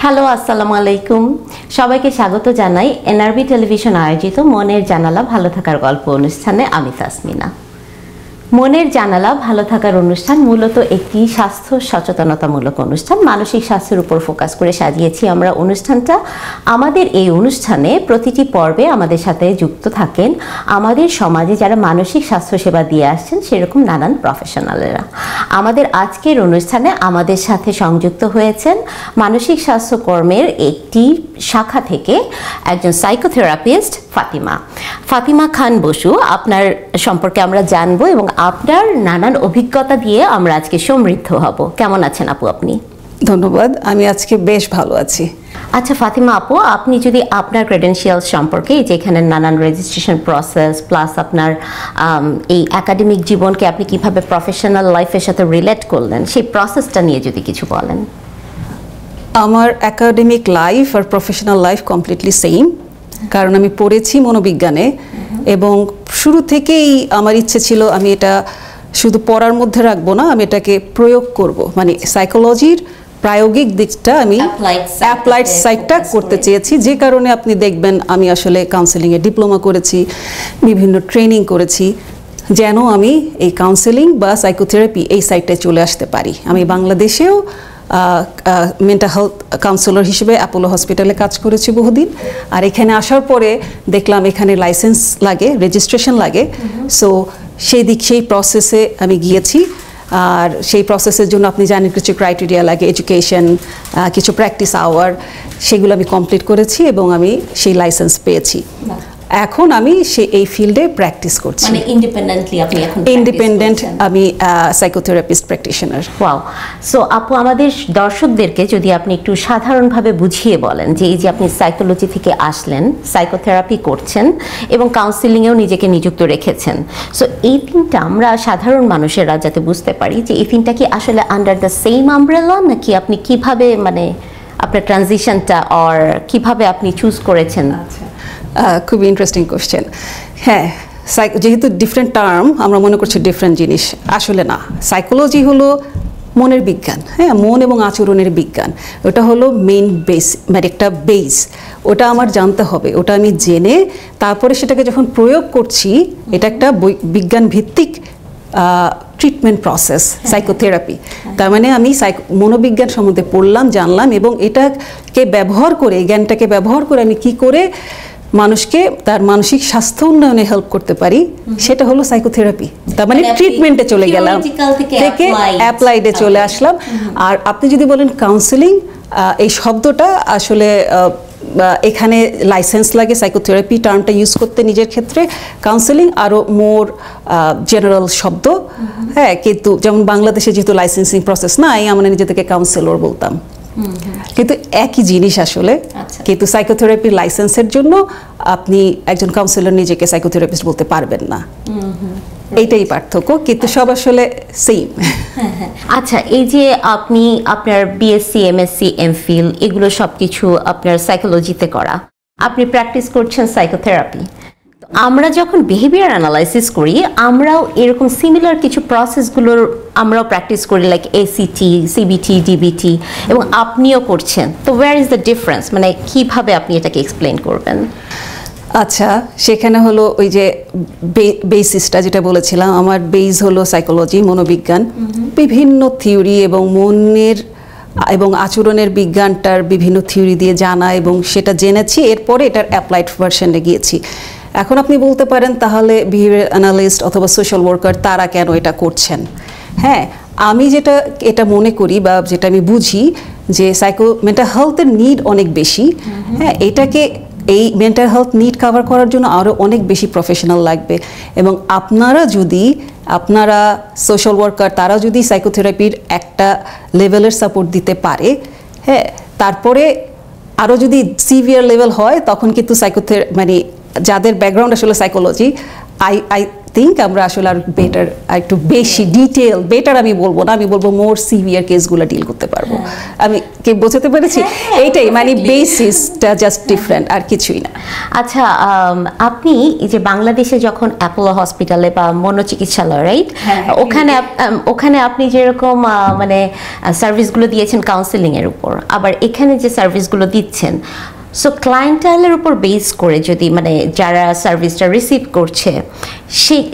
Hello, আসসালামু আলাইকুম। সবাইকে স্বাগত জানাই এনআরবি টেলিভিশন আয়োজিত মনের জানালা ভালো থাকার গল্প অনুষ্ঠানে। আমি তাসমিনা। মনের জানালা ভালো থাকার অনুষ্ঠান মূলত একটি স্বাস্থ্য সচেতনতামূলক অনুষ্ঠান। মানসিক স্বাস্থ্যের উপর ফোকাস করে সাজিয়েছি আমরা অনুষ্ঠানটা। আমাদের এই অনুষ্ঠানে প্রতিটি পর্বে আমাদের সাথে যুক্ত থাকেন আমাদের সমাজে যারা মানসিক স্বাস্থ্য সেবা দিয়ে আসছেন সেরকম নানান প্রফেশনালেরা। আমাদের আজকের অনুষ্ঠানে আমাদের সাথে সংযুক্ত হয়েছেন মানসিক স্বাস্থ্য কর্মের একটি শাখা থেকে একজন সাইকোথেরাপিস্ট ফাতিমা খান বসু। আপনার সম্পর্কে আমরা জানবো এবং আপনার নানান অভিজ্ঞতা দিয়ে আমরা আজকে সমৃদ্ধ হব। কেমন আছেন আপু আপনি? ধন্যবাদ, আমি আজকে বেশ ভালো আছি। আচ্ছা ফাতিমা আপু, আপনি যদি আপনার ক্রেডেনশিয়ালস সম্পর্কে, যেখানে নানান রেজিস্ট্রেশন প্রসেস প্লাস আপনার এই একাডেমিক জীবনকে আপনি কিভাবে প্রফেশনাল লাইফের সাথে রিলেট করলেন সেই প্রসেসটা নিয়ে যদি কিছু বলেন। আমার একাডেমিক লাইফ আর প্রফেশনাল লাইফ কমপ্লিটলি সেম, কারণ আমি পড়েছি মনোবিজ্ঞানে এবং শুরু থেকেই আমার ইচ্ছে ছিল আমি এটা শুধু পড়ার মধ্যে রাখবো না, আমি এটাকে প্রয়োগ করব, মানে সাইকোলজির প্রায়োগিক দিকটা আমি অ্যাপ্লাইড সাইডটা করতে চেয়েছি। যে কারণে আপনি দেখবেন আমি আসলে কাউন্সেলিংয়ে ডিপ্লোমা করেছি, বিভিন্ন ট্রেনিং করেছি, যেন আমি এই কাউন্সেলিং বা সাইকোথেরাপি এই সাইডটায় চলে আসতে পারি। আমি বাংলাদেশেও মেন্টাল হেলথ কাউন্সিলর হিসেবে অ্যাপোলো হসপিটালে কাজ করেছি বহুদিন। আর এখানে আসার পরে দেখলাম এখানে লাইসেন্স লাগে, রেজিস্ট্রেশন লাগে। সো সেই প্রসেসে আমি গিয়েছি। আর সেই প্রসেসের জন্য আপনি জানেন কিছু ক্রাইটেরিয়া লাগে, এডুকেশন, কিছু প্র্যাকটিস আওয়ার, সেগুলো আমি কমপ্লিট করেছি এবং আমি সেই লাইসেন্স পেয়েছি। এখন আমি এই ফিল্ডে প্র্যাকটিস করছি, মানে ইন্ডিপেন্ডেন্টলি আপনি এখন ইন্ডিপেন্ডেন্ট, আমি সাইকোথেরাপিস্ট প্র্যাকটিশনার। ওয়াও। সো আপু, আমাদের দর্শকদেরকে যদি আপনি একটু সাধারণভাবে বুঝিয়ে বলেন যে এই যে আপনি সাইকোলজি থেকে আসলেন, সাইকোথেরাপি করছেন এবং কাউন্সিলিংয়েও নিজেকে নিযুক্ত রেখেছেন। সো এই তিনটা আমরা সাধারণ মানুষেরা যাতে বুঝতে পারি যে এই তিনটা কি আসলে আন্ডার দ্য সেম আমব্রেলা, নাকি আপনি কিভাবে মানে আপনার ট্রানজিশনটা অর কিভাবে আপনি চুজ করেছেন? খুবই ইন্টারেস্টিং কোশ্চেন। হ্যাঁ, যেহেতু ডিফারেন্ট টার্ম আমরা মনে করছি ডিফারেন্ট জিনিস, আসলে না। সাইকোলজি হলো মনের বিজ্ঞান, হ্যাঁ, মন এবং আচরণের বিজ্ঞান। ওটা হলো মেইন বেস, মানে একটা বেস। ওটা আমার জানতে হবে, ওটা আমি জেনে তারপরে সেটাকে যখন প্রয়োগ করছি, এটা একটা বিজ্ঞান ভিত্তিক ট্রিটমেন্ট প্রসেস, সাইকোথেরাপি। তার মানে আমি মনোবিজ্ঞান সম্বন্ধে পড়লাম, জানলাম এবং এটাকে ব্যবহার করে, জ্ঞানটাকে ব্যবহার করে আমি কি করে মানুষকে তার মানসিক স্বাস্থ্য উন্নয়নে হেল্প করতে পারি, সেটা হলো সাইকোথেরাপি। তার মানে ট্রিটমেন্টে চলে গেলাম, থেকে অ্যাপ্লাইডে চলে আসলাম। আর আপনি যদি বলেন কাউন্সেলিং, এই শব্দটা আসলে এখানে লাইসেন্স লাগে সাইকোথেরাপি টার্মটা ইউজ করতে নিজের ক্ষেত্রে। কাউন্সেলিং আরও মোর জেনারেল শব্দ, হ্যাঁ, কিন্তু যেমন বাংলাদেশে যেহেতু লাইসেন্সিং প্রসেস নাই, আমরা নিজেদেরকে কাউন্সেলর বলতাম, কিন্তু একই জিনিস আসলে। কিন্তু সাইকোথেরাপির লাইসেন্সের জন্য আপনি একজন কাউন্সিলর নিজেকে সাইকোথেরাপিস্ট বলতে পারবেন না, এইটাই পার্থক্য, কিন্তু সব আসলে সেম। আচ্ছা, এই যে আপনি আপনার বিএসসি, এমএসসি, এমফিল এগুলো সবকিছু আপনার সাইকোলজিতে করা, আপনি প্র্যাকটিস করছেন সাইকোথেরাপি। আমরা যখন বিহেভিয়ার অ্যানালাইসিস করি, আমরাও এরকম সিমিলার কিছু প্রসেসগুলোর আমরাও প্র্যাকটিস করি, লাইক এসিটি, সিবিটি, ডিবিটি, এবং আপনিও করছেন। তো ওয়্যার ইজ দ্য ডিফারেন্স, মানে কিভাবে আপনি এটাকে এক্সপ্লেন করবেন? আচ্ছা, সেখানে হলো ওই যে বেসিসটা যেটা বলেছিলাম, আমার বেস হলো সাইকোলজি, মনোবিজ্ঞান, বিভিন্ন থিওরি এবং মনের এবং আচরণের বিজ্ঞানটার বিভিন্ন থিওরি দিয়ে জানা এবং সেটা জেনেছি, এরপরে এটার অ্যাপ্লাইড ভার্সনে গিয়েছি। এখন আপনি বলতে পারেন তাহলে বিহেভিয়ার অ্যানালিস্ট অথবা সোশ্যাল ওয়ার্কার তারা কেন এটা করছেন? হ্যাঁ, আমি এটা মনে করি বা যেটা আমি বুঝি যে মেন্টাল হেলথের নিড অনেক বেশি। হ্যাঁ, এই মেন্টাল হেলথ নিড কভার করার জন্য আরও অনেক বেশি প্রফেশনাল লাগবে এবং আপনারা সোশ্যাল ওয়ার্কার তারা যদি সাইকোথেরাপির একটা লেভেলের সাপোর্ট দিতে পারে, হ্যাঁ, তারপরে আরও যদি সিভিয়ার লেভেল হয় তখন কিন্তু মানে যাদের ব্যাকগ্রাউন্ড আসলে সাইকোলজি, আই থিঙ্ক আমরা আসলে আর বেটার, একটু বেশি ডিটেল, বেটার আমি বলবো না, আমি বলবো মোর সিভিয়ার কেসগুলো ডিল করতে পারবো। আমি কি বোঝাতে পেরেছি? এইটাই মানে বেসিসটা জাস্ট ডিফারেন্ট, আর কিছুই না। আচ্ছা, আপনি এই যে বাংলাদেশে যখন অ্যাপোলো হসপিটালে বা মনোচিকিৎসালয়, রাইট, ওখানে আপনি যেরকম মানে সার্ভিসগুলো দিয়েছেন কাউন্সিলিং এর উপর, আবার এখানে যে সার্ভিসগুলো দিচ্ছেন, সো ক্লায়েন্টাইলের উপর বেস করে যদি মানে যারা সার্ভিসটা রিসিভ করছে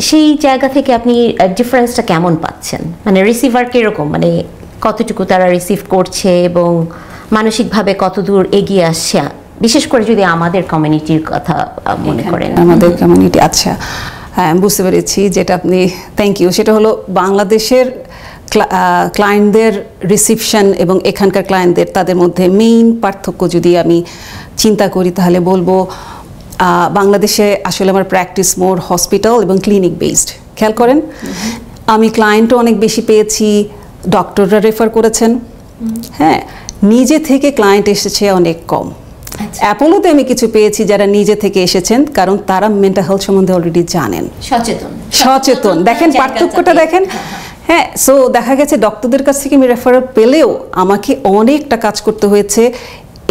সেই জায়গা থেকে আপনি ডিফারেন্সটা কেমন পাচ্ছেন? মানে রিসিভার কীরকম, মানে কতটুকু তারা রিসিভ করছে এবং মানসিকভাবে কতদূর এগিয়ে আসছে, বিশেষ করে যদি আমাদের কমিউনিটির কথা মনে করেন। আমাদের কমিউনিটি, আচ্ছা হ্যাঁ বুঝতে পেরেছি যেটা আপনি, থ্যাংক ইউ। সেটা হলো বাংলাদেশের ক্লায়েন্টদের রিসিপশন এবং এখানকার ক্লায়েন্টদের, তাদের মধ্যে মেইন পার্থক্য যদি আমি চিন্তা করি তাহলে বলবো বাংলাদেশে আসলে আমার প্র্যাকটিস মোর হসপিটাল এবং ক্লিনিক বেসড। খেয়াল করেন, আমি ক্লায়েন্টও অনেক বেশি পেয়েছি, ডক্টররা রেফার করেছেন, হ্যাঁ, নিজে থেকে ক্লায়েন্ট এসেছে অনেক কম। অ্যাপোলোতে আমি কিছু পেয়েছি যারা নিজে থেকে এসেছেন, কারণ তারা মেন্টাল হেলথ সম্বন্ধে অলরেডি জানেন, সচেতন। দেখেন পার্থক্যটা দেখেন। হ্যাঁ, সো দেখা গেছে ডক্টরদের কাছ থেকে আমি রেফারেল পেলেও আমাকে অনেকটা কাজ করতে হয়েছে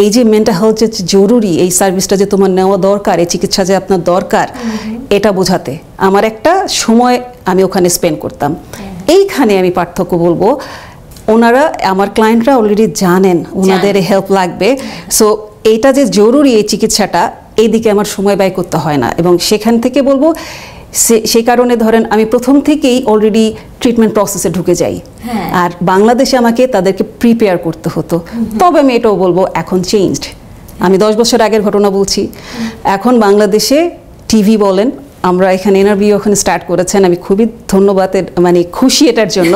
এই যে মেন্টাল হেলথ যে জরুরি, এই সার্ভিসটা যে তোমার নেওয়া দরকার, এই চিকিৎসা যে আপনার দরকার, এটা বোঝাতে আমার একটা সময় আমি ওখানে স্পেন্ড করতাম। এইখানে আমি পার্থক্য বলবো, ওনারা আমার ক্লায়েন্টরা অলরেডি জানেন ওনাদের হেল্প লাগবে, সো এইটা যে জরুরি এই চিকিৎসাটা, এইদিকে আমার সময় ব্যয় করতে হয় না। এবং সেখান থেকে বলবো সেই কারণে ধরেন আমি প্রথম থেকেই অলরেডি ট্রিটমেন্ট প্রসেসে ঢুকে যাই। আর বাংলাদেশে আমাকে তাদেরকে প্রিপেয়ার করতে হতো। তবে আমি এটাও বলবো এখন চেঞ্জড। আমি 10 বছর আগের ঘটনা বলছি। এখন বাংলাদেশে টিভি বলেন, আমরা এখানে এনআরবিও ওখানে স্টার্ট করেছেন, আমি খুবই ধন্যবাদের মানে খুশি এটার জন্য।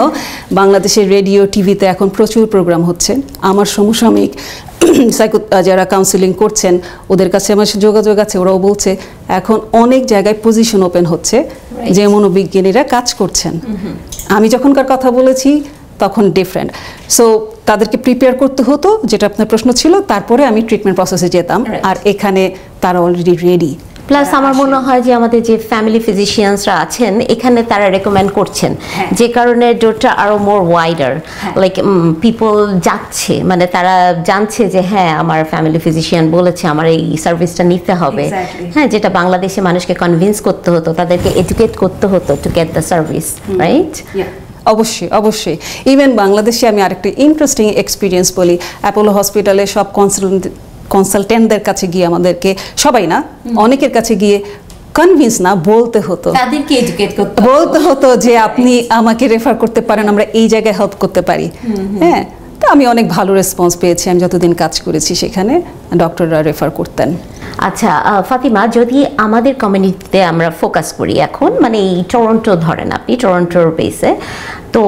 বাংলাদেশের রেডিও টিভিতে এখন প্রচুর প্রোগ্রাম হচ্ছে। আমার সমসাময়িক যারা কাউন্সিলিং করছেন ওদের কাছে আমার যোগাযোগ আছে, ওরাও বলছে এখন অনেক জায়গায় পজিশন ওপেন হচ্ছে যে মনোবিজ্ঞানীরা কাজ করছেন। আমি যখনকার কথা বলেছি তখন ডিফারেন্ট, সো তাদেরকে প্রিপেয়ার করতে হতো, যেটা আপনার প্রশ্ন ছিল। তারপরে আমি ট্রিটমেন্ট প্রসেসে যেতাম, আর এখানে তারা অলরেডি রেডি। প্লাস আমার মনে হয় যে আমাদের যে ফ্যামিলি ফিজিশিয়ানসরা আছেন এখানে তারা রেকমেন্ড করছেন, যে কারণে ডোরটা আরো মোর ওয়াইডার, লাইক পিপল যাচ্ছে, মানে তারা জানছে যে হ্যাঁ আমার ফ্যামিলি ফিজিশিয়ান বলেছে আমার এই সার্ভিসটা নিতে হবে। হ্যাঁ, যেটা বাংলাদেশে মানুষকে কনভিন্স করতে হতো, তাদেরকে এডুকেট করতে হতো to get the service, right? অবশ্যই অবশ্যই। ইভেন বাংলাদেশে আমি আরেকটা ইন্টারেস্টিং এক্সপিরিয়েন্স বলি, অ্যাপোলো হসপিটালে সব কনসালটেন্টদের কাছে গিয়ে, আমাদেরকে সবাই না, অনেকের কাছে গিয়ে কনভিন্স না বলতে হতো, তাদেরকে এডুকেট করতে বলতে হতো যে আপনি আমাকে রেফার করতে পারেন, আমরা এই জায়গায় হেল্প করতে পারি। হ্যাঁ, তো আমি অনেক ভালো রেসপন্স পেয়েছি। আমি যতদিন কাজ করেছি সেখানে ডক্টররা রেফার করতেন। আচ্ছা ফাতিমা, যদি আমাদের কমিউনিটিতে আমরা ফোকাস করি এখন, মানে এই টরন্টো ধরেন আপনি, টরন্টোর বেসে, তো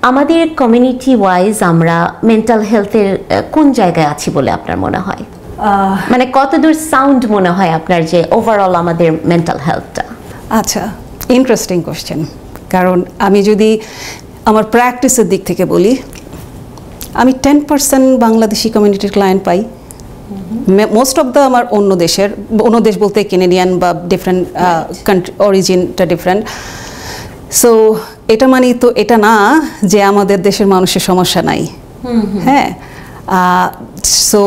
আমাদের কমিউনিটি ওয়াইজ আমরা মেন্টাল হেলথের কোন জায়গায় আছি বলে আপনার মনে হয়? মানে কতদূর সাউন্ড মনে হয় আপনার যে ওভারঅল আমাদের মেন্টাল হেলথটা? আচ্ছা, ইন্টারেস্টিং কোশ্চেন। কারণ আমি যদি আমার প্র্যাকটিসের দিক থেকে বলি, আমি 10% বাংলাদেশি কমিউনিটির client pi. Most of the আমার অন্য দেশ বলতে কেনেডিয়ান বা ডিফারেন্ট কান্ট্রি, অরিজিনটা ডিফারেন্ট। সো এটা মানে তো এটা না যে আমাদের দেশের মানুষের সমস্যা নাই। হ্যাঁ, সো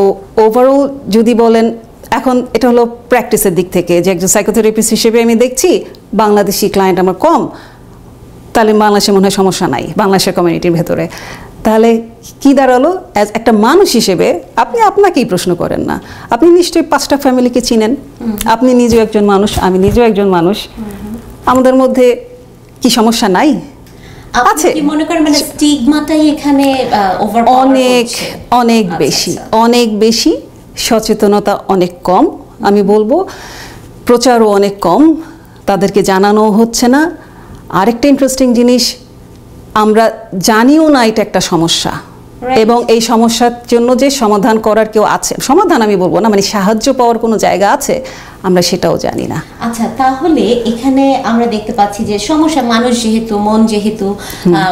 ওভারঅল যদি বলেন, এখন এটা হলো প্র্যাকটিসের দিক থেকে, যে একজন সাইকোথেরাপিস্ট হিসেবে আমি দেখছি বাংলাদেশি ক্লায়েন্ট আমার কম, তাহলে বাংলাদেশে মনে হয় সমস্যা নাই বাংলাদেশের কমিউনিটির ভেতরে। তাহলে কি দাঁড়ালো, অ্যাজ একটা মানুষ হিসেবে আপনি আপনাকেই প্রশ্ন করেন না, আপনি নিশ্চয়ই 5টা ফ্যামিলিকে চিনেন, আপনি নিজেও একজন মানুষ, আমি নিজেও একজন মানুষ, আমাদের মধ্যে কি সমস্যা নাই? আছে, মনে করেন মানে স্টিগমাটাই এখানে অনেক অনেক বেশি, অনেক বেশি। সচেতনতা অনেক কম, আমি বলবো প্রচারও অনেক কম, তাদেরকে জানানো হচ্ছে না। আরেকটা ইন্টারেস্টিং জিনিস, আমরা জানিও না এটা একটা সমস্যা। এবং এই সমস্যার জন্য যে সমাধান করার কেউ আছে, সমাধান আমি বলবো না, মানে সাহায্য পাওয়ার কোনো জায়গা আছে, আমরা সেটাও জানি না। আচ্ছা, তাহলে এখানে আমরা দেখতে পাচ্ছি যে সমস্যা, মানুষ যেহেতু, মন যেহেতু,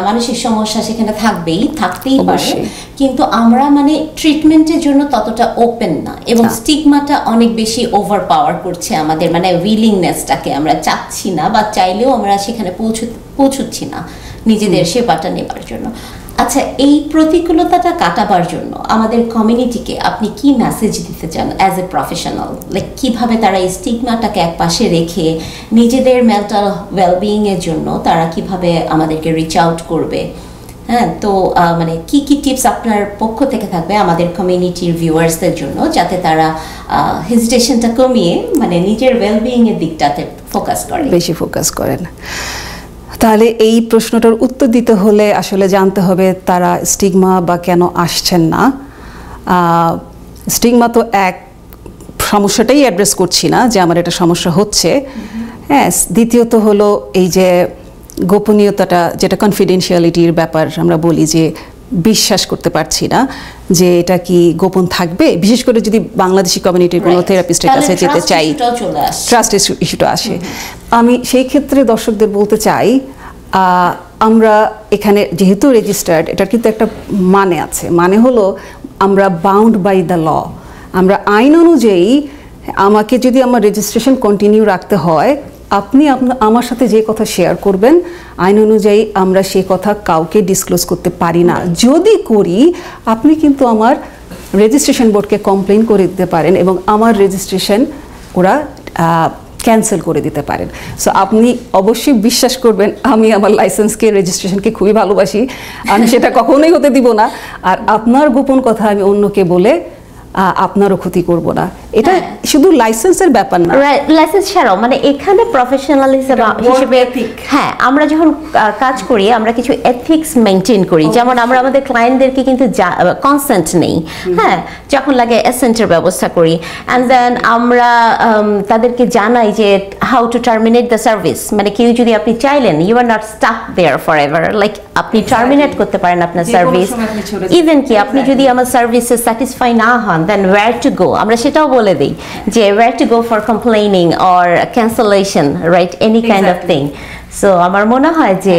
মানুষের সমস্যা সেখানে থাকতেই পারে, কিন্তু আমরা মানে ট্রিটমেন্টের জন্য ততটা ওপেন না, এবং স্টিগমাটা অনেক বেশি ওভার পাওয়ার করছে আমাদের, মানে উইলিংনেসটাকে আমরা চাচ্ছি না, বা চাইলেও আমরা সেখানে পৌঁছচ্ছি না নিজেদের সেবাটা নেবার জন্য। আচ্ছা, এই প্রতিকূলতাটা কাটাবার জন্য আমাদের কমিউনিটিকে আপনি কি মেসেজ দিতে চান অ্যাজ এ প্রফেশনাল? লাইক কিভাবে তারা এই স্টিগমাটাকে এক পাশে রেখে নিজেদের মেন্টাল ওয়েলবিইং এর জন্য তারা কিভাবে আমাদেরকে রিচ আউট করবে? হ্যাঁ, তো মানে কি কি টিপস আপনার পক্ষ থেকে থাকবে আমাদের কমিউনিটির ভিউয়ার্সদের জন্য, যাতে তারা হেজিটেশনটা কমিয়ে মানে নিজের ওয়েলবিইং এর দিকটাতে বেশি ফোকাস করেন? তাহলে এই প্রশ্নটার উত্তর দিতে হলে আসলে জানতে হবে তারা স্টিগমা বা কেন আসছেন না। স্টিগমা তো এক সমস্যাটাই অ্যাড্রেস করছি না যে আমার এটা সমস্যা হচ্ছে। হ্যাঁ, দ্বিতীয়ত হলো এই যে গোপনীয়তাটা, যেটা কনফিডেন্সিয়ালিটির ব্যাপার আমরা বলি, যে বিশ্বাস করতে পারছি না যে এটা কি গোপন থাকবে, বিশেষ করে যদি বাংলাদেশি কমিউনিটির কোনো থেরাপিস্টের কাছে যেতে চাই, ট্রাস্ট ইস্যুটা আসে। আমি সেই ক্ষেত্রে দর্শকদের বলতে চাই, আমরা এখানে যেহেতু রেজিস্টার্ড, এটার কিন্তু একটা মানে আছে, মানে হলো আমরা বাউন্ড বাই দ্য ল। আমরা আইন অনুযায়ী, আমাকে যদি আমার রেজিস্ট্রেশন কন্টিনিউ রাখতে হয়, আপনি আমার সাথে যে কথা শেয়ার করবেন, আইন অনুযায়ী আমরা সে কথা কাউকে ডিসক্লোজ করতে পারি না। যদি করি, আপনি কিন্তু আমার রেজিস্ট্রেশন বোর্ডকে কমপ্লেন করে দিতে পারেন এবং আমার রেজিস্ট্রেশন ওরা ক্যান্সেল করে দিতে পারেন। সো আপনি অবশ্যই বিশ্বাস করবেন, আমি আমার লাইসেন্সকে, রেজিস্ট্রেশনকে খুবই ভালোবাসি, আমি সেটা কখনোই হতে দিব না। আর আপনার গোপন কথা আমি অন্যকে বলে আপনারও ক্ষতি করব না। এটা শুধু লাইসেন্সের ব্যাপার না, লাইসেন্স ছাড়াও মানে এখানে প্রফেশনালিজম হিসেবে, হ্যাঁ, আমরা যখন কাজ করি আমরা কিছু এথিক্স মেনটেন করি। যেমন আমরা আমাদের ক্লায়েন্টদেরকে কিন্তু কনসেন্ট নেই, হ্যাঁ, যখন লাগে অ্যাসেন্টের ব্যবস্থা করি, অ্যান্ড দেন আমরা তাদেরকে জানাই যে how to terminate the service. মানে কেউ যদি, আপনি চাইলেন, you are not stuck there forever, like আপনি টার্মিনেট করতে পারেন আপনার সার্ভিস। ইভেন কি আপনি যদি আমার সার্ভিসে স্যাটিসফাই না হন, দেন ওয়্যার টু গো, আমরা সেটাও বলে দিই যে wire to go for complaining or cancellation, right, any kind of thing. So আমার মনে হয় যে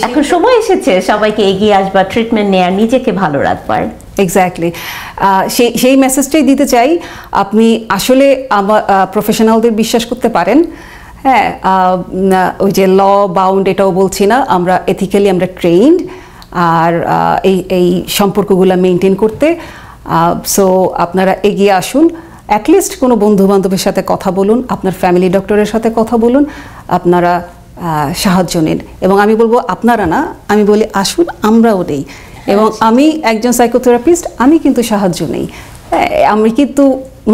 এখন সময় এসেছে সবাইকে এগিয়ে আসবার, ট্রিটমেন্ট নেওয়ার, নিজেকে ভালো রাখবার। এক্স্যাক্টলি, সেই মেসেজটাই দিতে চাই। আপনি আসলে আমার প্রফেশনালদের বিশ্বাস করতে পারেন। হ্যাঁ, ওই যে ল বাউন্ড এটাও বলছি না, আমরা এথিক্যালি আমরা ট্রেইনড, আর এই সম্পর্কগুলো মেনটেন করতে। সো আপনারা এগিয়ে আসুন, অ্যাটলিস্ট কোনো বন্ধু বান্ধবের সাথে কথা বলুন, আপনার ফ্যামিলি ডক্টরের সাথে কথা বলুন, আপনারা সাহায্য নিন। এবং আমি বলবো আপনারা না, আমি বলি আসুন, আমরাও নেই। এবং আমি একজন সাইকোথেরাপিস্ট, আমি কিন্তু সাহায্য নেই, আমি কিন্তু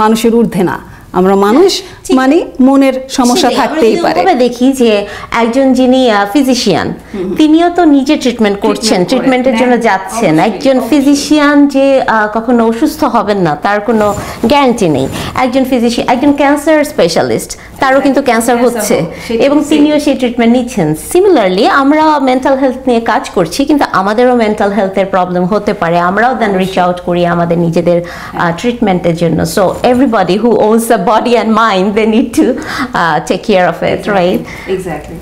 মানুষের ঊর্ধ্বে না, আমরা মানুষ, মানে মনের সমস্যা থাকতেই পারে। দেখি যে একজন যিনি ফিজিশিয়ান, তিনিও তো নিজে ট্রিটমেন্ট করছেন, ট্রিটমেন্টের জন্য যাচ্ছেন। একজন ফিজিশিয়ান যে কখনো অসুস্থ হবেন না তার কোনো গ্যারান্টি নেই। একজন ফিজিশিয়ান, একজন ক্যান্সার স্পেশালিস্ট, তারও কিন্তু ক্যান্সার হচ্ছে এবং তিনিও সেই ট্রিটমেন্ট নিচ্ছেন। সিমিলারলি আমরা মেন্টাল হেলথ নিয়ে কাজ করছি, কিন্তু আমাদেরও মেন্টাল হেলথের প্রবলেম হতে পারে, আমরাও দেন রিচ আউট করি আমাদের নিজেদের ট্রিটমেন্টের জন্য। So everybody who ওনস a body and mind, they need to take care of it, right? Exactly.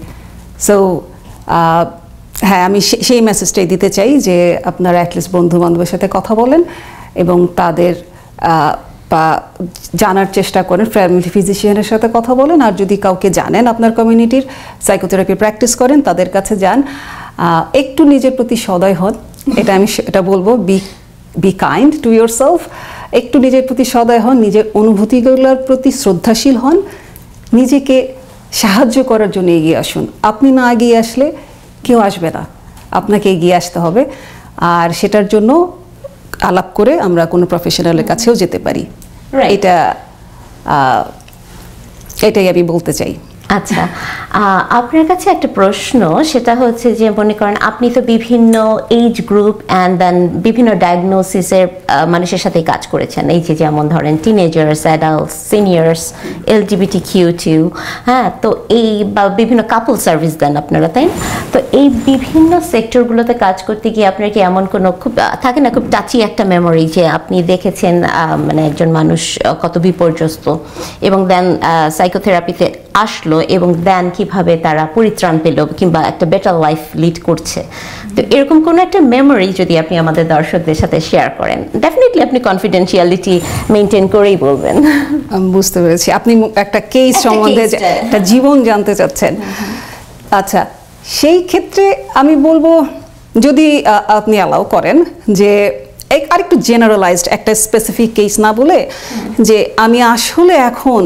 So হ্যাঁ, আমি সেই মেসেজটাই দিতে চাই যে আপনারা অ্যাটলিস্ট বন্ধু বান্ধবের সাথে কথা বলেন এবং তাদের বা জানার চেষ্টা করেন, ফ্যামিলি ফিজিশিয়ানের সাথে কথা বলেন। আর যদি কাউকে জানেন আপনার কমিউনিটির সাইকোথেরাপি প্র্যাকটিস করেন, তাদের কাছে যান। একটু নিজের প্রতি সদয় হন, এটা বলবো, বি কাইন্ড টু ইয়োরসেলফ। একটু নিজের প্রতি সদয় হন, নিজের অনুভূতিগুলোর প্রতি শ্রদ্ধাশীল হন, নিজেকে সাহায্য করার জন্য এগিয়ে আসুন। আপনি না এগিয়ে আসলে কেউ আসবে না, আপনাকে এগিয়ে আসতে হবে। আর সেটার জন্য আলাপ করে আমরা কোনো প্রফেশনালের কাছেও যেতে পারি। এটাই আমি বলতে চাই। আচ্ছা, আপনার কাছে একটা প্রশ্ন, সেটা হচ্ছে যে মনে করেন আপনি তো বিভিন্ন এজ গ্রুপ অ্যান্ড দেন বিভিন্ন ডায়াগনোসিসের মানুষের সাথে কাজ করেছেন, এই যে যেমন ধরেন টিনেজার্স, অ্যাডাল্টস, সিনিয়র্স, LGBTQ2, হ্যাঁ, তো এই বা বিভিন্ন কাপল সার্ভিস দেন আপনারা, তাই না? তো এই বিভিন্ন সেক্টরগুলোতে কাজ করতে গিয়ে আপনার কি এমন কোনো খুব থাকে না, খুব টাচি একটা মেমোরি যে আপনি দেখেছেন মানে একজন মানুষ কত বিপর্যস্ত এবং দেন সাইকোথেরাপিতে আসলো এবং দেন কিভাবে তারা পরিত্রাণ পেল কিংবা একটা বেটার লাইফ লিড করছে? তো এরকম কোনো একটা মেমোরি যদি আপনি আমাদের দর্শকদের সাথে শেয়ার করেন, ডেফিনেটলি আপনি কনফিডেন্সিয়ালিটি মেনটেন করেই বলবেন। আমি বুঝতে পেরেছি আপনি একটা কেস সম্বন্ধে একটা জীবন জানতে চাচ্ছেন। আচ্ছা, সেই ক্ষেত্রে আমি বলবো, যদি আপনি অ্যালাউ করেন, যে আরেকটু জেনারেলাইজড একটা স্পেসিফিক কেস না বলে, যে আমি আসলে এখন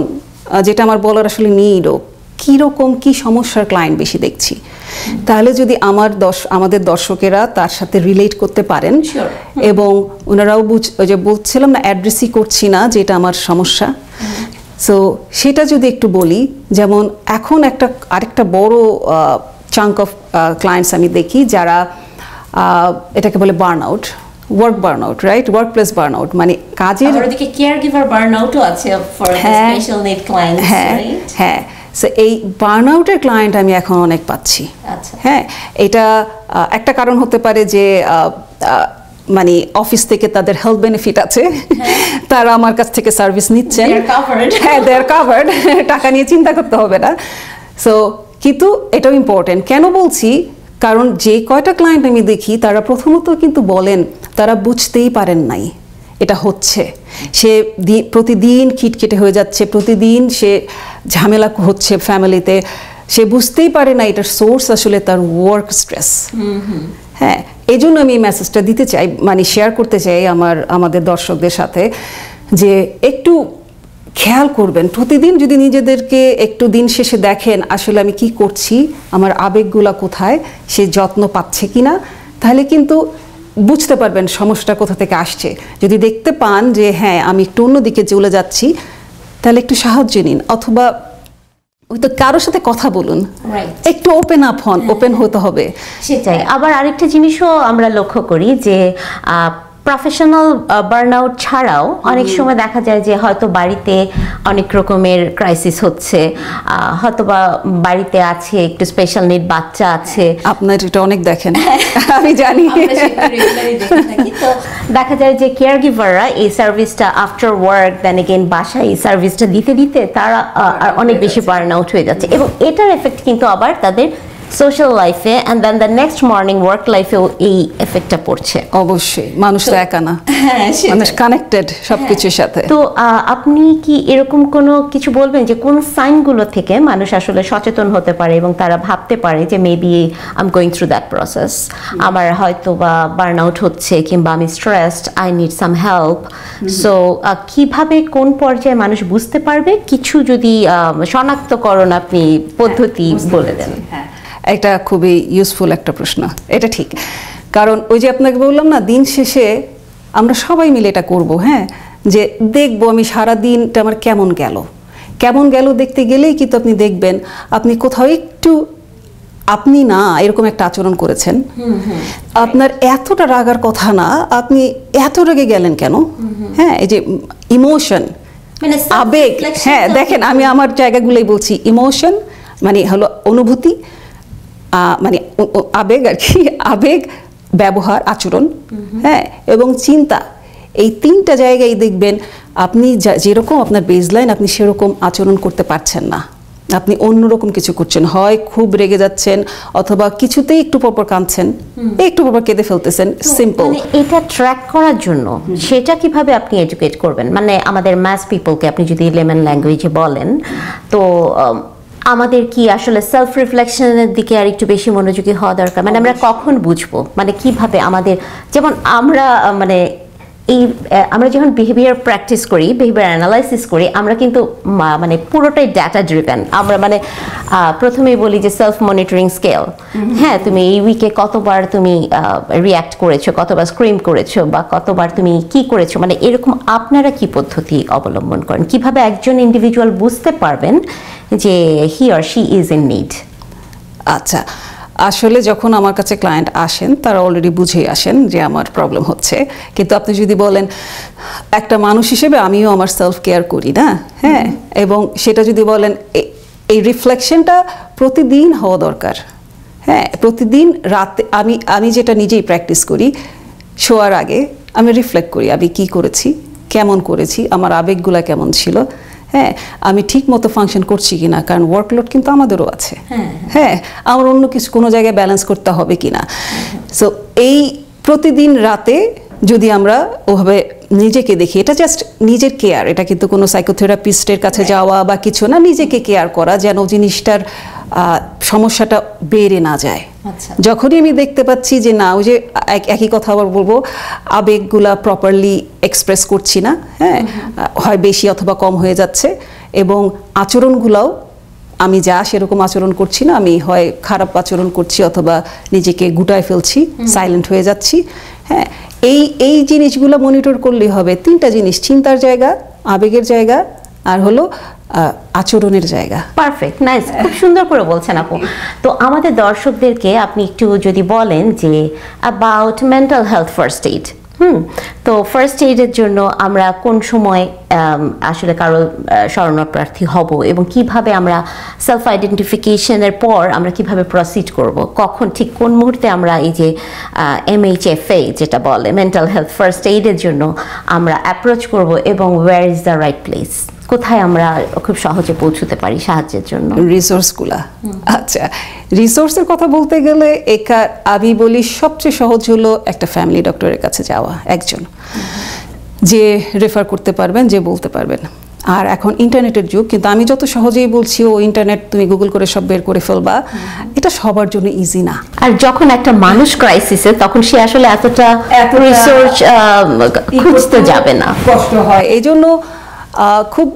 যেটা আমার বলার আসলে নিডও কীরকম কী সমস্যার ক্লায়েন্ট বেশি দেখছি, তাহলে যদি আমাদের দর্শকেরা তার সাথে রিলেট করতে পারেন এবং ওনারাও ওই যে বলছিলাম না, অ্যাড্রেসই করছি না যে এটা আমার সমস্যা, সো সেটা যদি একটু বলি, যেমন এখন আরেকটা বড় চাঙ্ক অফ ক্লায়েন্টস আমি দেখি যারা এটাকে বলে burnout, work burnout, right, work place burnout, মানে কাজের ওদিকে কেয়ারগিভার বার্নআউটও আছে for special need clients, right? হ্যাঁ, সো এই বার্নআউটের ক্লায়েন্ট আমি এখন অনেক পাচ্ছি। হ্যাঁ, এটা একটা কারণ হতে পারে যে মানে অফিস থেকে তাদের হেলথ বেনিফিট আছে, তারা আমার কাছ থেকে সার্ভিস নিচ্ছেন, হ্যাঁ, দে আর কাভার্ড, টাকা নিয়ে চিন্তা করতে হবে না। সো কিন্তু এটাও ইম্পর্টেন্ট, কেন বলছি, কারণ যে কয়টা ক্লায়েন্ট আমি দেখি তারা প্রথমত কিন্তু বলেন তারা বুঝতেই পারেন নাই এটা হচ্ছে, সে প্রতিদিন খিটখিটে হয়ে যাচ্ছে, প্রতিদিন সে ঝামেলা হচ্ছে ফ্যামিলিতে, সে বুঝতেই পারে না এটার সোর্স আসলে তার ওয়ার্ক স্ট্রেস। হ্যাঁ, এই জন্য আমি এই মেসেজটা দিতে চাই, মানে শেয়ার করতে চাই আমাদের দর্শকদের সাথে, যে একটু খেয়াল করবেন প্রতিদিন, যদি নিজেদেরকে একটু দিন শেষে দেখেন আসলে আমি কি করছি, আমার আবেগগুলা কোথায়, সে যত্ন পাচ্ছে কিনা, তাহলে কিন্তু বুঝতে পারবেন সমস্যাটা কোথা থেকে আসছে। যদি দেখতে পান যে হ্যাঁ আমি একটু অন্যদিকে চলে যাচ্ছি, তাহলে একটু সাহায্য নিন, অথবা ওই তো কারোর সাথে কথা বলুন, একটু ওপেন আপ হন, ওপেন হতে হবে। সেটাই। আবার আরেকটা জিনিসও আমরা লক্ষ্য করি যে প্রফেশনাল বার্নআউট ছাড়াও অনেক সময় দেখা যায় যে হয়তো বাড়িতে অনেক রকমের ক্রাইসিস হচ্ছে, হয়তো বা বাড়িতে আছে একটু স্পেশাল নিড বাচ্চা আছে, আপনার এটা অনেক দেখেন, আমি জানি। তো দেখা যায় যে কেয়ার গিভাররা এই সার্ভিসটা আফটার ওয়ার্ক দেন এগেইন বাসায় এই সার্ভিসটা দিতে দিতে তারা অনেক বেশি বার্নআউট হয়ে যাচ্ছে, এবং এটার এফেক্ট কিন্তু আবার তাদের সোশ্যাল লাইফে and then the next morning work লাইফেও এই এফেক্টটা পড়ছে। অবশ্যই, মানুষ তো একা না, মানুষ কানেক্টেড সবকিছুর সাথে। তো আপনি কি এরকম কোনো কিছু বলবেন যে কোন সাইনগুলো থেকে মানুষ আসলে সচেতন হতে পারে এবং তারা ভাবতে পারে যে maybe I am going through that process, আমার হয়তো বা বার্নআউট হচ্ছে কিংবা আমি stressed, I need some help? So কিভাবে কোন পর্যায়ে মানুষ বুঝতে পারবে, কিছু যদি শনাক্তকরণ আপনি পদ্ধতি বলে দেন। এটা খুবই ইউজফুল একটা প্রশ্ন, এটা ঠিক, কারণ ওই যে আপনাকে বললাম না, দিন শেষে আমরা সবাই মিলে এটা করব, হ্যাঁ, যে দেখবো আমি সারা দিনটা আমার কেমন গেল দেখতে গেলেই কিন্তু আপনি দেখবেন আপনি কোথাও একটু আপনি না এরকম একটা আচরণ করেছেন, আপনার এতটা রাগার কথা না, আপনি এত রেগে গেলেন কেন? হ্যাঁ, এই যে ইমোশন, আবেগ, হ্যাঁ দেখেন আমি আমার জায়গাগুলোই বলছি, ইমোশন মানে হলো অনুভূতি, মানে আবেগ আর কি, আবেগ, ব্যবহার, আচরণ, হ্যাঁ, এবং চিন্তা, এই তিনটা জায়গায় দেখবেন আপনি যেরকম আপনার বেসলাইন আপনি সেরকম আচরণ করতে পারছেন না, আপনি অন্যরকম কিছু করছেন, হয় খুব রেগে যাচ্ছেন অথবা কিছুতেই একটু পরপর কাঁদছেন, একটু পরপর কেঁদে ফেলতেছেন, সিম্পল। এটা ট্র্যাক করার জন্য সেটা কিভাবে আপনি এডুকেট করবেন, মানে আমাদের ম্যাস পিপলকে আপনি যদি লেমন ল্যাঙ্গুয়েজে বলেন, তো আমাদের কি আসলে সেলফ রিফ্লেকশনের দিকে আর একটু বেশি মনোযোগী হওয়া দরকার, মানে আমরা কখন বুঝবো, মানে কিভাবে আমাদের, যেমন আমরা মানে এই আমরা যখন বিহেভিয়ার প্র্যাকটিস করি, বিহেভিয়ার অ্যানালাইসিস করি, আমরা কিন্তু মানে পুরোটাই ডাটা ড্রিভেন। আমরা মানে প্রথমেই বলি যে সেলফ মনিটরিং স্কেল। হ্যাঁ, তুমি এই উইকে কতবার তুমি রিয়্যাক্ট করেছো, কতবার স্ক্রিম করেছো, বা কতবার তুমি কি করেছো, মানে এরকম আপনারা কি পদ্ধতি অবলম্বন করেন? কিভাবে একজন ইন্ডিভিজুয়াল বুঝতে পারবেন যে he or she is in need? আচ্ছা, আসলে যখন আমার কাছে ক্লায়েন্ট আসেন তারা অলরেডি বুঝেই আসেন যে আমার প্রবলেম হচ্ছে, কিন্তু আপনি যদি বলেন একটা মানুষ হিসেবে আমিও আমার সেলফ কেয়ার করি না, হ্যাঁ, এবং সেটা যদি বলেন এই রিফ্লেকশনটা প্রতিদিন হওয়া দরকার। হ্যাঁ, প্রতিদিন রাতে আমি যেটা নিজেই প্র্যাকটিস করি, শোয়ার আগে আমি রিফ্লেক্ট করি আমি কি করেছি, কেমন করেছি, আমার আবেগগুলা কেমন ছিল, হ্যাঁ, আমি ঠিক মতো ফাংশন করছি কিনা, কারণ ওয়ার্কলোড কিন্তু আমাদেরও আছে। হ্যাঁ, আমার অন্য কিছু কোনো জায়গায় ব্যালেন্স করতে হবে কিনা। সো এই প্রতিদিন রাতে যদি আমরা ওভাবে নিজেকে দেখি, এটা জাস্ট নিজের কেয়ার, এটা কিন্তু কোনো সাইকোথেরাপিস্টের কাছে যাওয়া বা কিছু না, নিজেকে কেয়ার করা যেন জিনিসটার সমস্যাটা বেড়ে না যায়। যখনই আমি দেখতে পাচ্ছি যে না, ওই যে একই কথা আবার বলবো, আবেগগুলা প্রপারলি এক্সপ্রেস করছি না, হ্যাঁ, হয় বেশি অথবা কম হয়ে যাচ্ছে, এবং আচরণগুলাও আমি যা সেরকম আচরণ করছি না, আমি হয় খারাপ আচরণ করছি অথবা নিজেকে গুটায় ফেলছি, সাইলেন্ট হয়ে যাচ্ছি। হ্যাঁ, এই জিনিসগুলো মনিটর করলেই হবে। তিনটা জিনিস, চিন্তার জায়গা, আবেগের জায়গা, আর হলো আচরণের জায়গা। পারফেক্ট, নাইস, খুব সুন্দর করে বলছেন আপু। তো আমাদের দর্শকদেরকে আপনি একটু যদি বলেন যে about mental health first aid. তো ফার্স্ট এইডের জন্য আমরা কোন সময় আসলে কারো শরণার্থী হব, এবং কিভাবে আমরা সেলফ আইডেন্টিফিকেশনের পর আমরা কিভাবে প্রসিড করব, কখন ঠিক কোন মুহূর্তে আমরা এই যে MHFA যেটা বলে মেন্টাল হেলথ ফার্স্ট এইডের জন্য আমরা অ্যাপ্রোচ করব, এবং where is the right place, কোথায় আমরা খুব সহজে পৌঁছতে পারি সাহায্যের জন্য? রিসোর্সগুলা। আচ্ছা, রিসোর্সের কথা বলতে গেলে আমি বলি সবচেয়ে সহজ হলো একটা ফ্যামিলি ডক্টরের কাছে যাওয়া, একজন যে রেফার করতে পারবেন, যে বলতে পারবেন। আর এখন ইন্টারনেটের যুগ, কিন্তু আমি যত সহজেই বলছি ও ইন্টারনেট তুমি গুগল করে সব বের করে ফেলবা, এটা সবার জন্য ইজি না। আর যখন একটা মানুষ ক্রাইসিসে, তখন সে আসলে এতটা রিসোর্স খুঁজতে যাবে না, কষ্ট হয়। এই জন্য খুব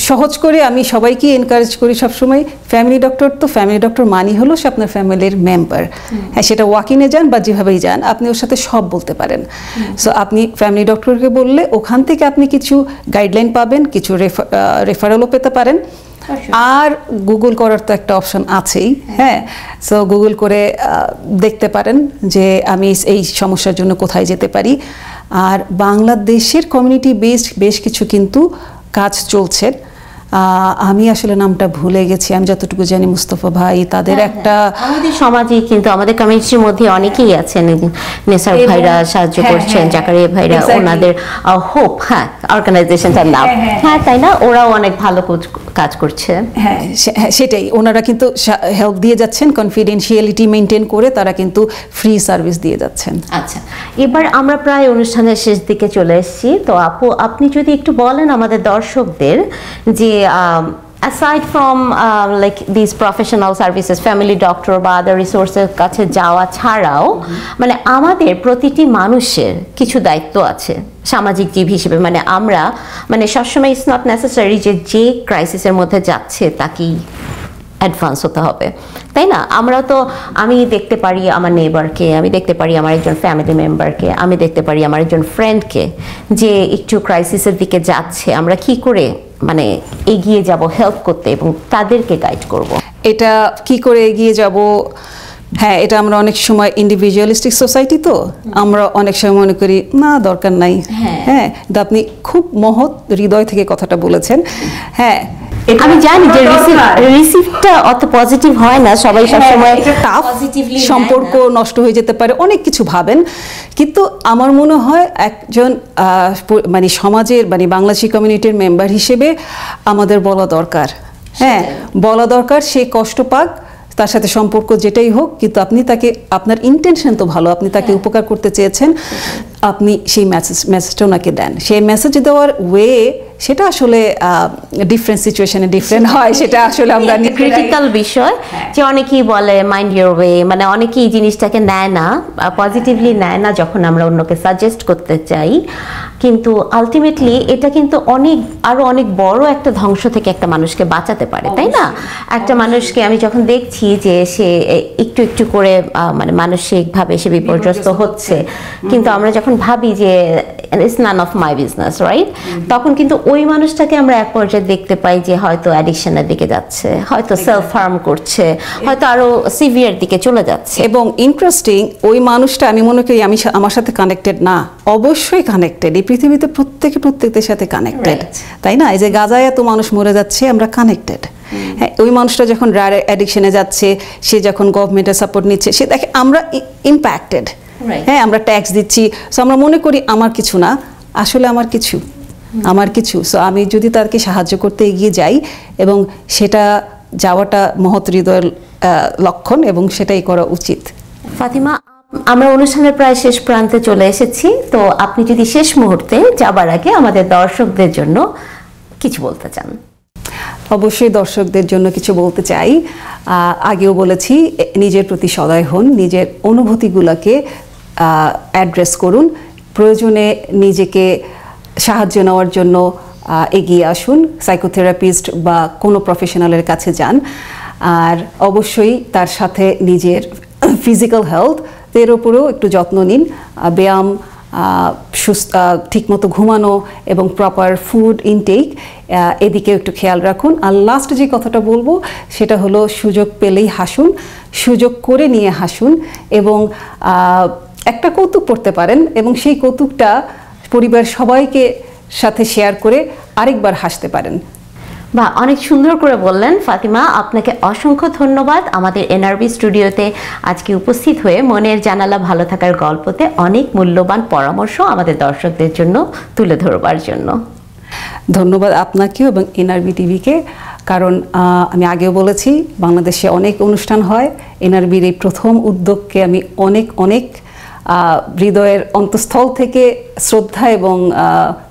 সহজ করে আমি সবাইকে এনকারেজ করি সবসময়, ফ্যামিলি ডক্টর তো ফ্যামিলি ডক্টর মানি হলো সে আপনার ফ্যামিলির মেম্বার। হ্যাঁ, সেটা ওয়াকিনে যান বা যেভাবেই যান, আপনি ওর সাথে সব বলতে পারেন। সো আপনি ফ্যামিলি ডক্টরকে বললে ওখান থেকে আপনি কিছু গাইডলাইন পাবেন, কিছু রেফারেলও পেতে পারেন। আর গুগল করার তো একটা অপশন আছেই। হ্যাঁ, সো গুগল করে দেখতে পারেন যে আমি এই সমস্যার জন্য কোথায় যেতে পারি। আর বাংলাদেশের কমিউনিটি বেসড বেশ কিছু কিন্তু কাজ চলছে, আমি আসলে নামটা ভুলে গেছি, আমি যতটুকু জানি মুস্তফা ভাই তাদের একটা, আমাদের সমাজে কিন্তু আমাদের কমিউনিটির মধ্যে অনেকেই আছেন, নেসার ভাইরা সাহায্য করছেন, জাকারিয়া ভাইরা, ওনাদের হোপ, হ্যাঁ, অর্গানাইজেশনটার নাম, হ্যাঁ, তাই না, ওরাও অনেক ভালো কাজ করছে। হ্যাঁ, সেটাই, ওনারা কিন্তু হেল্প দিয়ে যাচ্ছেন, কনফিডেন্সিয়ালিটি মেনটেন করে তারা কিন্তু ফ্রি সার্ভিস দিয়ে যাচ্ছেন। আচ্ছা, এবার আমরা প্রায় অনুষ্ঠানের শেষ দিকে চলে এসেছি। তো আপু, আপনি যদি একটু বলেন আমাদের দর্শকদের যে aside from like these professional services, family doctor বা other resources কাছে যাওয়া ছাড়াও, মানে আমাদের প্রতিটি মানুষের কিছু দায়িত্ব আছে সামাজিক জীব হিসেবে। মানে আমরা মানে সবসময় ইটস নট নেসেসারি যে ক্রাইসিসের মধ্যে যাচ্ছে তাকেই অ্যাডভান্স হতে হবে, তাই না? আমরা তো, আমি দেখতে পারি আমার নেইবারকে, আমি দেখতে পারি আমার একজন ফ্যামিলি মেম্বারকে, আমি দেখতে পারি আমার একজন ফ্রেন্ডকে যে একটু ক্রাইসিসের দিকে যাচ্ছে, আমরা কি করে মানে এগিয়ে যাব হেল্প করতে এবং তাদেরকে গাইড করব। এটা কি করে এগিয়ে যাব? হ্যাঁ, এটা আমরা অনেক সময় ইন্ডিভিজুয়ালিস্টিক সোসাইটি, তো আমরা অনেক সময় মনে করি না দরকার নাই। হ্যাঁ, কিন্তু আপনি খুব মহৎ হৃদয় থেকে কথাটা বলেছেন। হ্যাঁ, আমি জানি যে রিসিভটা অত পজিটিভ হয় না, সবাই সবসময় সম্পর্ক নষ্ট হয়ে যেতে পারে, অনেক কিছু ভাবেন, কিন্তু আমার মনে হয় একজন মানে সমাজের মানে বাংলাদেশি কমিউনিটির মেম্বার হিসেবে আমাদের বলা দরকার। হ্যাঁ, বলা দরকার, সে কষ্ট পাক, তার সাথে সম্পর্ক যেটাই হোক, কিন্তু আপনি তাকে, আপনার ইন্টেনশন তো ভালো, আপনি তাকে উপকার করতে চেয়েছেন, আপনি সেই মেসেজটা ওনাকে দেন। সেই মেসেজ দেওয়ার ওয়ে সেটা আসলে ডিফারেন্ট সিচুয়েশনে ডিফারেন্ট হয়, সেটা আসলে আমরা ক্রিটিক্যাল বিষয় যে অনেকেই বলে মাইন্ড ইউর ওয়ে, মানে অনেকেই জিনিসটাকে নেয় না, পজিটিভলি নেয় না যখন আমরা অন্যকে সাজেস্ট করতে চাই, কিন্তু আলটিমেটলি এটা কিন্তু আরো অনেক বড় একটা ধ্বংস থেকে একটা মানুষকে বাঁচাতে পারে, তাই না? একটা মানুষকে আমি যখন দেখছি যে সে একটু একটু করে মানে মানসিকভাবে সে বিপর্যস্ত হচ্ছে, কিন্তু আমরা যখন ভাবি যে it's none of my business, right, তখন কিন্তু ওই মানুষটাকে আমরা এক পর্যায়ে দেখতে পাই যে হয়তো অ্যাডিকশনের দিকে যাচ্ছে, হয়তো সেলফ হার্ম করছে, হয়তো আরো সিভিয়ার দিকে চলে যাচ্ছে। এবং ইন্টারেস্টিং, ওই মানুষটা আমি মনে করি আমার সাথে কানেক্টেড না, অবশ্যই কানেক্টেড। এই পৃথিবীতে প্রত্যেকের সাথে কানেক্টেড, তাই না? এই যে গাজায় এত মানুষ মরে যাচ্ছে, আমরা কানেক্টেড। হ্যাঁ, ওই মানুষটা যখন ড্রাগ অ্যাডিকশনে যাচ্ছে, সে যখন গভর্নমেন্টের সাপোর্ট নিচ্ছে, সে দেখে আমরা ইম্প্যাক্টেড। হ্যাঁ, আমরা ট্যাক্স দিচ্ছি, সো আমরা মনে করি আমার কিছু না, আসলে আমার কিছু। সো আমি যদি তাকে সাহায্য করতে এগিয়ে যাই, এবং সেটা যাওয়াটা মহৎ হৃদয়ের লক্ষণ, এবং সেটাই করা উচিত। ফাতিমা, আমরা অনুষ্ঠানের প্রায় শেষ প্রান্তে চলে এসেছি, তো আপনি যদি শেষ মুহূর্তে যাবার আগে আমাদের দর্শকদের জন্য কিছু বলতে চান। অবশ্যই দর্শকদের জন্য কিছু বলতে চাই। আগেও বলেছি, নিজের প্রতি সদয় হন, নিজের অনুভূতিগুলোকে অ্যাড্রেস করুন, প্রয়োজনে নিজেকে সাহায্য নেওয়ার জন্য এগিয়ে আসুন, সাইকোথেরাপিস্ট বা কোনো প্রফেশনালের কাছে যান। আর অবশ্যই তার সাথে নিজের ফিজিক্যাল হেলথ এর উপরেও একটু যত্ন নিন, ব্যায়াম, ঠিকমতো ঘুমানো এবং প্রপার ফুড ইনটেক, এদিকেও একটু খেয়াল রাখুন। আর লাস্ট যে কথাটা বলবো সেটা হলো, সুযোগ পেলেই হাসুন, সুযোগ করে নিয়ে হাসুন, এবং একটা কৌতুক করতে পারেন, এবং সেই কৌতুকটা পরিবার সবাইকে সাথে শেয়ার করে আরেকবার হাসতে পারেন। বা অনেক সুন্দর করে বললেন ফাতিমা, আপনাকে অসংখ্য ধন্যবাদ আমাদের এনআরবি স্টুডিওতে আজকে উপস্থিত হয়ে মনের জানালা ভালো থাকার গল্পতে অনেক মূল্যবান পরামর্শ আমাদের দর্শকদের জন্য তুলে ধরবার জন্য। ধন্যবাদ আপনাকেও এবং এনআরবি টিভিকে, কারণ আমি আগেও বলেছি বাংলাদেশে অনেক অনুষ্ঠান হয়, এনআরবির এই প্রথম উদ্যোগকে আমি অনেক হৃদয়ের অন্তঃস্থল থেকে শ্রদ্ধা এবং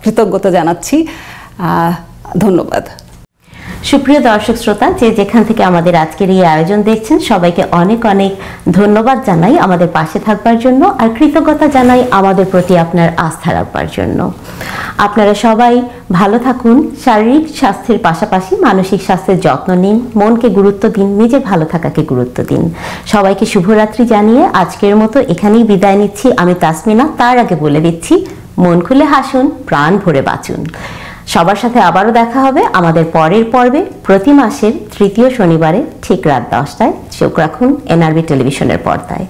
কৃতজ্ঞতা জানাচ্ছি। ধন্যবাদ। সুপ্রিয় দর্শক শ্রোতা, যে যেখান থেকে আমাদের আজকের এই আয়োজন দেখছেন, সবাইকে অনেক ধন্যবাদ জানাই আমাদের পাশে থাকবার জন্য, আর কৃতজ্ঞতা জানাই আমাদের প্রতি আপনার আস্থা রাখবার জন্য। আপনারা সবাই ভালো থাকুন, শারীরিক স্বাস্থ্যের পাশাপাশি মানসিক স্বাস্থ্যের যত্ন নিন, মনকে গুরুত্ব দিন, নিজের ভালো থাকাকে গুরুত্ব দিন। সবাইকে শুভরাত্রি জানিয়ে আজকের মতো এখানেই বিদায় নিচ্ছি আমি তাসমিনা। তার আগে বলে দিচ্ছি, মন খুলে হাসুন, প্রাণ ভরে বাঁচুন। সবার সাথে আবারও দেখা হবে আমাদের পরের পর্বে, প্রতি মাসের তৃতীয় শনিবারে ঠিক রাত 10টায়। চোখ রাখুন এনআরবি টেলিভিশনের পর্দায়।